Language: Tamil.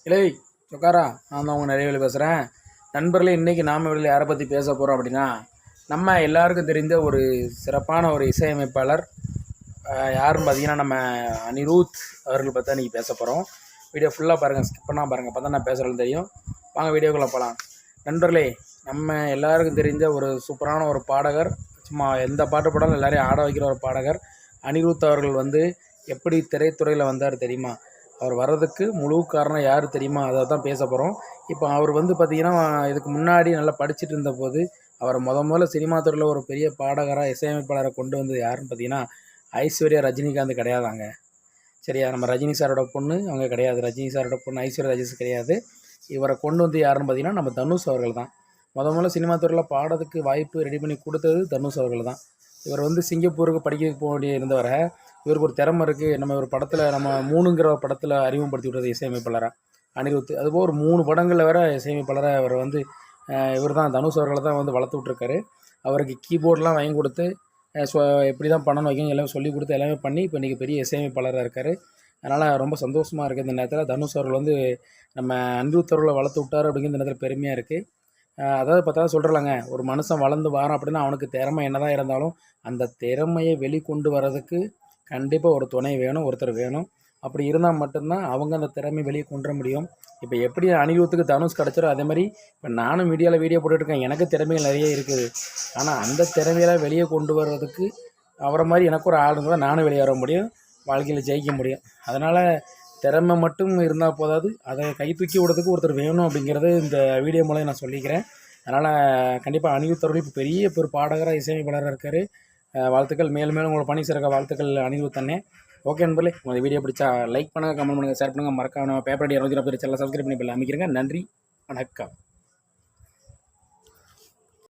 இலை சொக்காரா, நான் தான் உங்கள் நிறைவேலி பேசுகிறேன். நண்பர்களே, இன்றைக்கி நாம் வீட்டில் யாரை பற்றி பேச போகிறோம் அப்படின்னா, நம்ம எல்லாருக்கும் தெரிந்த ஒரு சிறப்பான ஒரு இசையமைப்பாளர். யாருன்னு பார்த்தீங்கன்னா, நம்ம அனிருத் அவர்கள் பற்றி தான் இன்றைக்கி பேச போகிறோம். வீடியோ ஃபுல்லாக பாருங்கள், ஸ்கிப் பண்ணால் பாருங்கள், அப்போ தான் நான் பேசுகிறது தெரியும். வாங்க வீடியோக்குள்ளே போகலாம். நண்பர்களே, நம்ம எல்லாருக்கும் தெரிந்த ஒரு சூப்பரான ஒரு பாடகர், சும்மா எந்த பாட்டு பாடாலும் எல்லோரையும் ஆட வைக்கிற ஒரு பாடகர் அனிருத் அவர்கள் வந்து எப்படி திரைத்துறையில் வந்தார் தெரியுமா? அவர் வர்றதுக்கு முழு காரணம் யார் தெரியுமா? அதை தான் பேச போகிறோம். இப்போ அவர் வந்து பார்த்திங்கன்னா, இதுக்கு முன்னாடி நல்லா படிச்சுட்டு இருந்தபோது அவரை முதல்ல சினிமா துறையில் ஒரு பெரிய பாடகராக இசையமைப்பாளரை கொண்டு வந்தது யாருன்னு பார்த்தீங்கன்னா, ஐஸ்வர்யா ரஜினிகாந்த் கிடையாதாங்க. சரியா? நம்ம ரஜினி சாரோட பொண்ணு அவங்க கிடையாது. ரஜினி சாரோட பொண்ணு ஐஸ்வர்யா ராஜேஷ் கிடையாது. இவரை கொண்டு வந்து யாருன்னு பார்த்தீங்கன்னா, நம்ம தனுஷ் அவர்கள் தான். முதல்ல சினிமா துறையில் பாடுறதுக்கு வாய்ப்பு ரெடி பண்ணி கொடுத்தது தனுஷ் அவர்கள் தான். இவர் வந்து சிங்கப்பூருக்கு படிக்க போக வேண்டிய இருந்தவரை, இவருக்கு ஒரு திறமை இருக்குது, நம்ம ஒரு படத்தில் நம்ம 3ங்கிற படத்தில் அறிமுகப்படுத்தி விட்டது இசையமைப்பாளராக அனிருத். அதுபோல் ஒரு 3 படங்களில் வேறு இசையமைப்பாளராக அவர் வந்து இவர் தான் தனுஷ் அவர்களை தான் வந்து வளர்த்து விட்ருக்காரு. அவருக்கு கீபோர்டெலாம் வாங்கி கொடுத்து எப்படி தான் பண்ணணும் வைக்கணும் எல்லாமே சொல்லி கொடுத்து எல்லாமே பண்ணி இப்போ இன்றைக்கி பெரிய இசையமைப்பாளராக இருக்கார். அதனால் ரொம்ப சந்தோஷமாக இருக்குது. இந்த நேரத்தில் தனுஷ் அவர்கள் வந்து நம்ம அனிருத் அவர்களை வளர்த்து விட்டார் அப்படிங்கிற இந்த நேரத்தில் பெருமையாக இருக்குது. அதாவது பார்த்தா சொல்கிறலாங்க, ஒரு மனுஷன் வளர்ந்து வாரான் அப்படின்னா அவனுக்கு திறமை என்ன தான் இருந்தாலும் அந்த திறமையை வெளிக்கொண்டு வர்றதுக்கு கண்டிப்பாக ஒரு துணை வேணும், ஒருத்தர் வேணும். அப்படி இருந்தால் மட்டும்தான் அவங்க அந்த திறமையை வெளியே கொண்டு வர முடியும். இப்போ எப்படி அனிருத்துக்கு தனுஷ் கிடச்சிரோ அதே மாதிரி இப்போ நானும் மீடியாவில் வீடியோ போட்டுட்ருக்கேன். எனக்கு திறமைகள் நிறைய இருக்குது. ஆனால் அந்த திறமையெல்லாம் வெளியே கொண்டு வர்றதுக்கு அவரை மாதிரி எனக்கு ஒரு ஆள் இருந்தால் தான் நானும் வெளியே வர முடியும், வாழ்க்கையில் ஜெயிக்க முடியும். அதனால் திறமை மட்டும் இருந்தால் போதாது, அதை கை தூக்கி விடுறதுக்கு ஒருத்தர் வேணும் அப்படிங்கிறது இந்த வீடியோ மூலம் நான் சொல்லிக்கிறேன். அதனால் கண்டிப்பாக அனிருத் அவர்கள் இப்போ பெரிய ஒரு பாடகராக இசையமைப்பாளராக இருக்கார். வாழ்த்துக்கள். மேலும் மேலும் உங்களை பணி சிறக்க வாழ்த்துக்கள் அனிருத் அண்ணே. ஓகே நண்பர்களே, உங்களுக்கு வீடியோ பிடிச்சா லைக் பண்ணுங்கள், கமெண்ட் பண்ணுங்கள், ஷேர் பண்ணுங்கள். மறக்காம பேப்பர் 240 சேனலை சப்ஸ்கிரைப் பண்ணி பெல் அமைக்கிறேங்க. நன்றி, வணக்கம்.